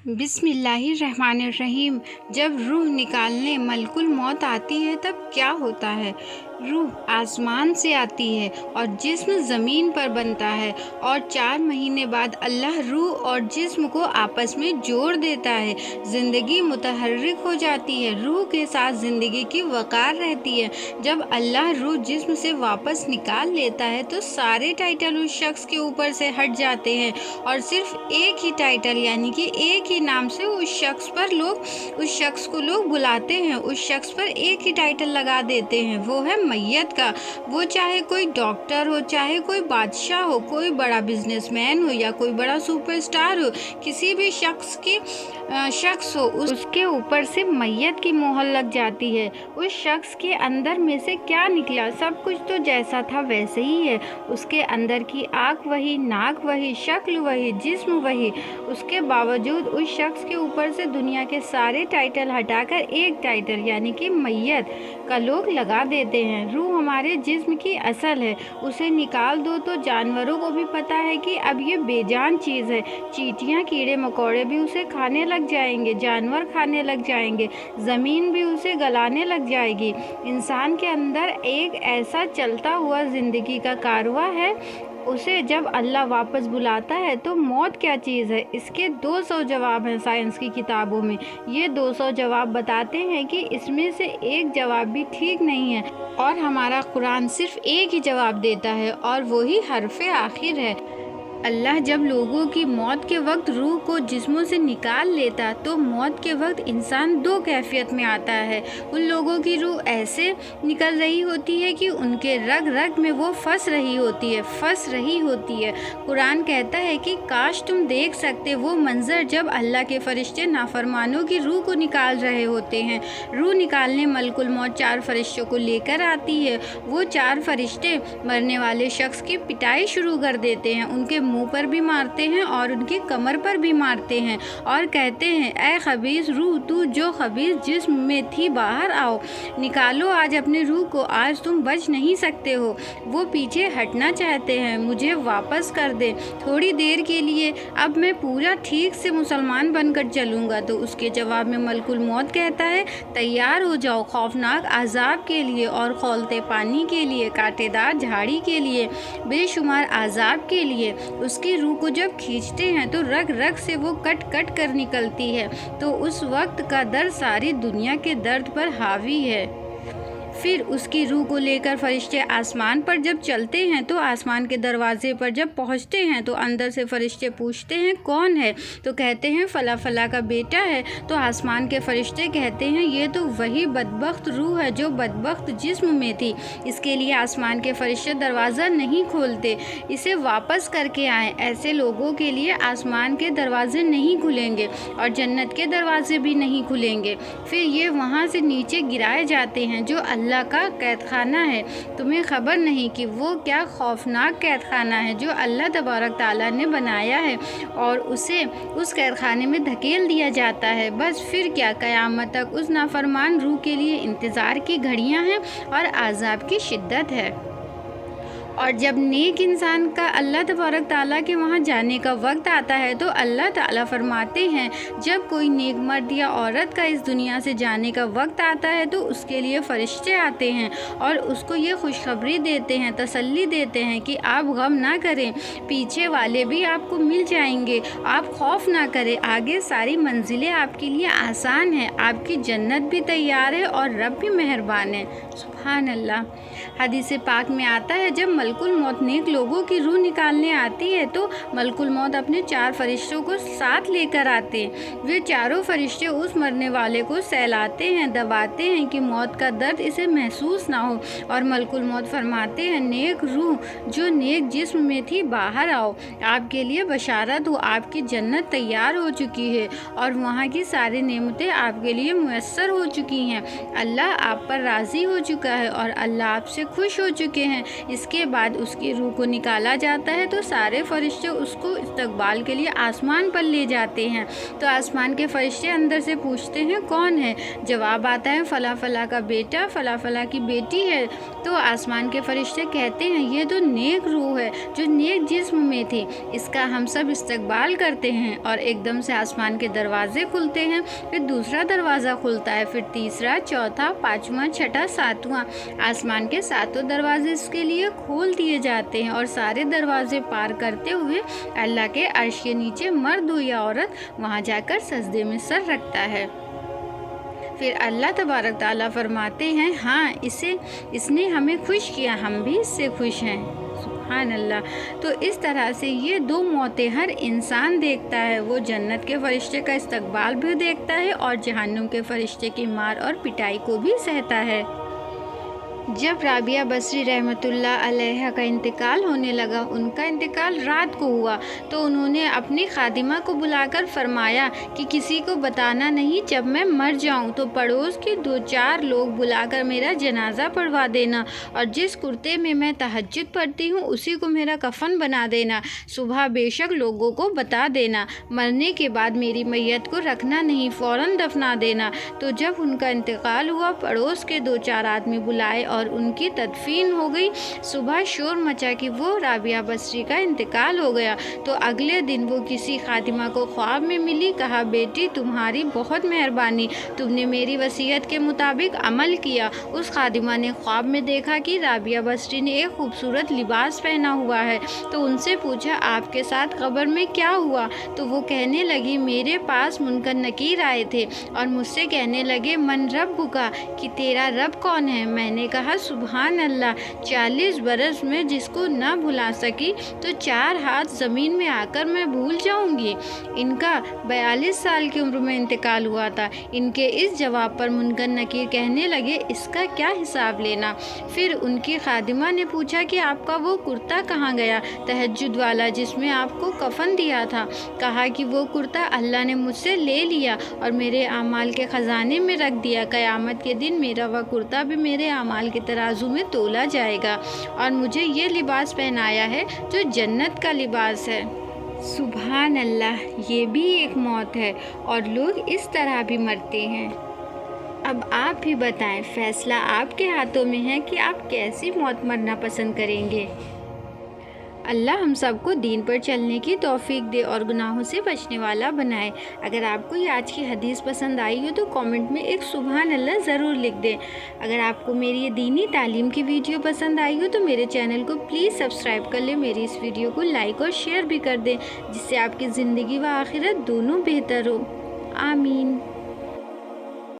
بسم اللہ الرحمن الرحیم۔ جب روح نکالنے ملکل موت آتی ہے تب کیا ہوتا ہے؟ روح آسمان سے آتی ہے اور جسم زمین پر بنتا ہے، اور 4 مہینے بعد اللہ روح اور جسم کو آپس میں جوڑ دیتا ہے۔ زندگی متحرک ہو جاتی ہے، روح کے ساتھ زندگی کی وقار رہتی ہے۔ جب اللہ روح جسم سے واپس نکال لیتا ہے تو سارے ٹائٹل اس شخص کے اوپر سے ہٹ جاتے ہیں، اور صرف ایک ہی ٹائٹل یعنی کہ ایک ہی نام سے اس شخص کو لوگ بلاتے ہیں، اس شخص پر ایک ہی ٹائٹل لگا دیتے ہیں، وہ ہے میت کا۔ وہ چاہے کوئی ڈاکٹر ہو، چاہے کوئی بادشاہ ہو، کوئی بڑا بزنس مین ہو یا کوئی بڑا سپر اسٹار ہو، کسی بھی شخص ہو، اس کے اوپر سے میت کی مہر لگ جاتی ہے۔ اس شخص کے اندر میں سے کیا نکلا؟ سب کچھ تو جیسا تھا ویسے ہی ہے۔ اس کے اندر کی آنکھ وہی، ناک وہی، شکل وہی، جسم وہی۔ اس کے باوجود اس شخص کے اوپر سے دنیا کے سارے ٹائٹل ہٹا کر ایک ٹائٹل یعنی کہ میت کا لوگ لگا دیتے ہیں۔ روح ہمارے جسم کی اصل ہے، اسے نکال دو تو جانوروں کو بھی پتا ہے کہ اب یہ بے جان چیز ہے۔ چیٹیاں، کیڑے مکوڑے بھی اسے کھانے لگ جائیں گے، جانور کھانے لگ جائیں گے، زمین بھی اسے گلانے لگ جائے گی۔ انسان کے اندر ایک ایسا چلتا ہوا زندگی کا کارواں ہے، اسے جب اللہ واپس بلاتا ہے تو موت کیا چیز ہے؟ اس کے 200 جواب ہیں سائنس کی کتابوں میں۔ یہ 200 جواب بتاتے ہیں کہ اس میں سے ایک جواب بھی ٹھیک نہیں ہے، اور ہمارا قرآن صرف ایک ہی جواب دیتا ہے، اور وہی حرف آخر ہے۔ اللہ جب لوگوں کی موت کے وقت روح کو جسموں سے نکال لیتا تو موت کے وقت انسان 2 کیفیت میں آتا ہے۔ ان لوگوں کی روح ایسے نکل رہی ہوتی ہے کہ ان کے رگ رگ میں وہ پھنس رہی ہوتی ہے۔ قرآن کہتا ہے کہ کاش تم دیکھ سکتے وہ منظر جب اللہ کے فرشتے نافرمانوں کی روح کو نکال رہے ہوتے ہیں۔ روح نکالنے ملک الموت 4 فرشتوں کو لے کر آتی ہے۔ وہ 4 فرشتے مرنے والے شخص کی پٹائی شروع کر دیتے ہیں، ان کے منہ پر بھی مارتے ہیں اور ان کی کمر پر بھی مارتے ہیں، اور کہتے ہیں اے خبیث روح، تو جو خبیث جسم میں تھی باہر آؤ، نکالو آج اپنے روح کو، آج تم بچ نہیں سکتے ہو۔ وہ پیچھے ہٹنا چاہتے ہیں، مجھے واپس کر دیں تھوڑی دیر کے لیے، اب میں پورا ٹھیک سے مسلمان بن کر چلوں گا۔ تو اس کے جواب میں ملک الموت کہتا ہے تیار ہو جاؤ خوفناک عذاب کے لیے، اور کھولتے پانی کے لیے، کانٹے دار جھاڑی کے لیے، بے شمار عذاب کے لیے۔ اس کی روح کو جب کھینچتے ہیں تو رگ رگ سے وہ کٹ کٹ کر نکلتی ہے، تو اس وقت کا درد ساری دنیا کے درد پر حاوی ہے۔ پھر اس کی روح کو لے کر فرشتے آسمان پر جب چلتے ہیں تو آسمان کے دروازے پر جب پہنچتے ہیں تو اندر سے فرشتے پوچھتے ہیں کون ہے؟ تو کہتے ہیں فلاں فلاں کا بیٹا ہے۔ تو آسمان کے فرشتے کہتے ہیں یہ تو وہی بدبخت روح ہے جو بدبخت جسم میں تھی، اس کے لیے آسمان کے فرشتے دروازہ نہیں کھولتے، اسے واپس کر کے آئیں۔ ایسے لوگوں کے لیے آسمان کے دروازے نہیں کھلیں گے اور جنت کے دروازے بھی نہیں کھلیں گے، پھر یہ وہاں سے نیچے گرائے جاتے ہیں جو اللہ کا قید خانہ ہے۔ تمہیں خبر نہیں کہ وہ کیا خوفناک قید خانہ ہے جو اللہ تبارک تعالیٰ نے بنایا ہے، اور اسے اس قید خانے میں دھکیل دیا جاتا ہے۔ بس پھر کیا قیامت تک اس نافرمان روح کے لیے انتظار کی گھڑیاں ہیں اور عذاب کی شدت ہے۔ اور جب نیک انسان کا اللہ تبارک تعالیٰ کے وہاں جانے کا وقت آتا ہے تو اللہ تعالیٰ فرماتے ہیں جب کوئی نیک مرد یا عورت کا اس دنیا سے جانے کا وقت آتا ہے تو اس کے لیے فرشتے آتے ہیں اور اس کو یہ خوشخبری دیتے ہیں، تسلی دیتے ہیں کہ آپ غم نہ کریں، پیچھے والے بھی آپ کو مل جائیں گے، آپ خوف نہ کریں، آگے ساری منزلیں آپ کے لیے آسان ہیں، آپ کی جنت بھی تیار ہے اور رب بھی مہربان ہے۔ سبحان اللہ۔ حدیث پاک میں آتا ہے جب ملک الموت نیک لوگوں کی روح نکالنے آتی ہے تو ملک الموت اپنے 4 فرشتوں کو ساتھ لے کر آتے ہیں۔ وہ چاروں فرشتے اس مرنے والے کو سہلاتے ہیں، دباتے ہیں کہ موت کا درد اسے محسوس نہ ہو، اور ملک الموت فرماتے ہیں نیک روح جو نیک جسم میں تھی باہر آؤ، آپ کے لیے بشارت ہو، آپ کی جنت تیار ہو چکی ہے اور وہاں کی ساری نعمتیں آپ کے لیے میسر ہو چکی ہیں، اللہ آپ پر راضی ہو چکا چکا ہے اور اللہ آپ سے خوش ہو چکے ہیں۔ اس کے بعد اس کی روح کو نکالا جاتا ہے تو سارے فرشتے اس کو استقبال کے لیے آسمان پر لے جاتے ہیں۔ تو آسمان کے فرشتے اندر سے پوچھتے ہیں کون ہے؟ جواب آتا ہے فلاں فلاں کا بیٹا، فلاں فلاں کی بیٹی ہے۔ تو آسمان کے فرشتے کہتے ہیں یہ تو نیک روح ہے جو نیک جسم میں تھی، اس کا ہم سب استقبال کرتے ہیں۔ اور ایک دم سے آسمان کے دروازے کھلتے ہیں، پھر دوسرا دروازہ کھلتا ہے، پھر تیسرا، چوتھا، پانچواں، چھٹا، ساتواں۔ آسمان کے ساتوں دروازے اس کے لیے کھول دیے جاتے ہیں اور سارے دروازے پار کرتے ہوئے اللہ کے عرش کے نیچے مرد ہو یا عورت وہاں جا کر سجدے میں سر رکھتا ہے۔ پھر اللہ تبارک تعالیٰ فرماتے ہیں ہاں اس نے ہمیں خوش کیا، ہم بھی اس سے خوش ہیں۔ سبحان اللہ۔ تو اس طرح سے یہ دو موتیں ہر انسان دیکھتا ہے، وہ جنت کے فرشتے کا استقبال بھی دیکھتا ہے اور جہنم کے فرشتے کی مار اور پٹائی کو بھی سہتا ہے۔ جب رابعہ بصری رحمۃ اللہ علیہ کا انتقال ہونے لگا، ان کا انتقال رات کو ہوا، تو انہوں نے اپنی خادمہ کو بلا کر فرمایا کہ کسی کو بتانا نہیں، جب میں مر جاؤں تو پڑوس کے 2-4 لوگ بلا کر میرا جنازہ پڑھوا دینا، اور جس کرتے میں میں تہجد پڑھتی ہوں اسی کو میرا کفن بنا دینا، صبح بے شک لوگوں کو بتا دینا، مرنے کے بعد میری میت کو رکھنا نہیں، فوراً دفنا دینا۔ تو جب ان کا انتقال ہوا، پڑوس کے 2-4 آدمی بلائے اور ان کی تدفین ہو گئی۔ صبح شور مچا کہ وہ رابعہ بصری کا انتقال ہو گیا۔ تو اگلے دن وہ کسی خادمہ کو خواب میں ملی، کہا بیٹی تمہاری بہت مہربانی، تم نے میری وصیت کے مطابق عمل کیا۔ اس خادمہ نے خواب میں دیکھا کہ رابعہ بصری نے ایک خوبصورت لباس پہنا ہوا ہے، تو ان سے پوچھا آپ کے ساتھ قبر میں کیا ہوا؟ تو وہ کہنے لگی میرے پاس منکر نکیر آئے تھے اور مجھ سے کہنے لگے من ربک، کہ تیرا رب کون ہے؟ میں نے کہا سبحان اللہ، 40 برس میں جس کو نہ بھلا سکی تو 4 ہاتھ زمین میں آ کر میں بھول جاؤں گی۔ ان کا 42 سال کی عمر میں انتقال ہوا تھا۔ ان کے اس جواب پر منکر نکیر کہنے لگے اس کا کیا حساب لینا؟ پھر ان کی خادمہ نے پوچھا کہ آپ کا وہ کرتا کہاں گیا تہجد والا جس میں آپ کو کفن دیا تھا؟ کہا کہ وہ کرتا اللہ نے مجھ سے لے لیا اور میرے اعمال کے خزانے میں رکھ دیا، قیامت کے دن میرا وہ کرتا بھی میرے اعمال کے ترازو میں تولا جائے گا، اور مجھے یہ لباس پہنایا ہے جو جنت کا لباس ہے۔ سبحان اللہ، یہ بھی ایک موت ہے اور لوگ اس طرح بھی مرتے ہیں۔ اب آپ بھی بتائیں، فیصلہ آپ کے ہاتھوں میں ہے کہ آپ کیسی موت مرنا پسند کریں گے۔ اللہ ہم سب کو دین پر چلنے کی توفیق دے اور گناہوں سے بچنے والا بنائے۔ اگر آپ کو یہ آج کی حدیث پسند آئی ہو تو کامنٹ میں ایک سبحان اللہ ضرور لکھ دیں۔ اگر آپ کو میری یہ دینی تعلیم کی ویڈیو پسند آئی ہو تو میرے چینل کو پلیز سبسکرائب کر لیں، میری اس ویڈیو کو لائک اور شیئر بھی کر دیں، جس سے آپ کی زندگی و آخرت دونوں بہتر ہو۔ آمین۔